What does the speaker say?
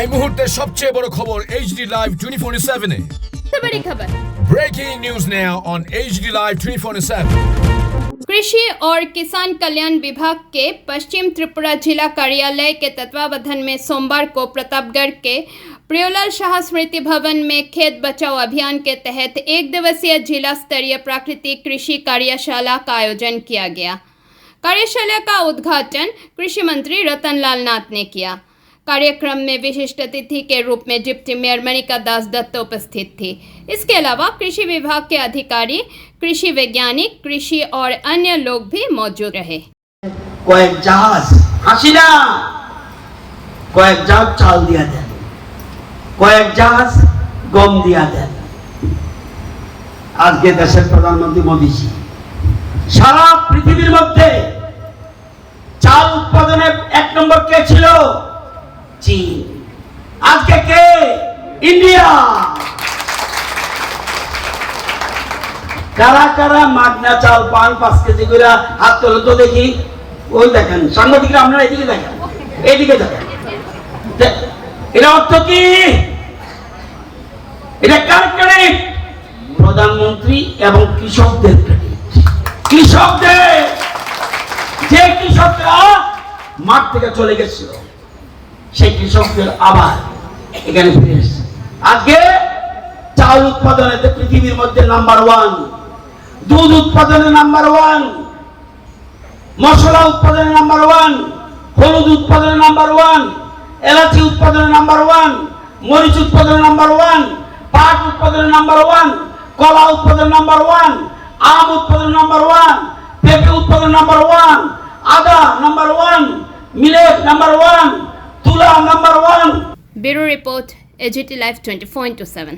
এই মুহূর্তের সবচেয়ে বড় খবর HD Live 24/7 এ। बड़ी खबर। Breaking news now on HD Live 24/7। कृषि और किसान कल्याण विभाग के पश्चिम त्रिपुरा जिला कार्यालय के तत्वावधान में सोमवार को प्रतापगढ़ के प्रियोलाल शाह स्मृति भवन में खेत बचाओ अभियान के तहत एक दिवसीय जिला स्तरीय प्राकृतिक कृषि कार्यशाला का आयोजन किया गया। कार्यशाला का उद्घाटन कृषि मंत्री रतनलाल नाथ ने किया। कार्यक्रम में विशिष्ट अतिथि के रूप में डिप्टी मेयर मणिका दास दत्त उपस्थित थी। इसके अलावा कृषि विभाग के अधिकारी, कृषि वैज्ञानिक, कृषि और अन्य लोग भी मौजूद रहे। কয়েক জাহাজ হাসিনা কয়েক জাহাজ চাল দিয়া দেন, কয়েক জাহাজ গম দিয়া দেন। আজকে দেশের প্রধানমন্ত্রী মোদীজি সারা পৃথিবীর মধ্যে চাল উৎপাদনে 1 নম্বর কে ছিল? চীন। আজকে কে? ইন্ডিয়া। কারা কারা মাগনা চাল পান 5 কেজি করে হাত তোলো তো দেখি। ওই দেখেন সাংবাদিকরা, আপনারা এদিকে দেখেন, এইদিকে দেখেন। এটা অর্থ কি? এটা কার ক্রেডিট? প্রধানমন্ত্রী এবং কৃষকদের ক্রেডিট। কৃষকদের, যে কৃষকরা মাঠ থেকে চলে গেছিল সেই কৃষকদের আবার এখানে ফিরে এসেছে। আজকে চাল উৎপাদনে পৃথিবীর মধ্যে নাম্বার 1, দুধ উৎপাদনে নাম্বার 1, মশলা উৎপাদনে নাম্বার 1, হলুদ উৎপাদনে নাম্বার 1, এলাচি উৎপাদনে নাম্বার 1, মরিচ উৎপাদনে নাম্বার 1, পাট উৎপাদনে নাম্বার 1, কলা উৎপাদনে নাম্বার 1, আম উৎপাদনে নাম্বার 1, পেঁপে উৎপাদনে নাম্বার 1, আদা নাম্বার 1, মিলেট নাম্বার 1, তুলা number 1। Bureau Report, AGT Live 24/7।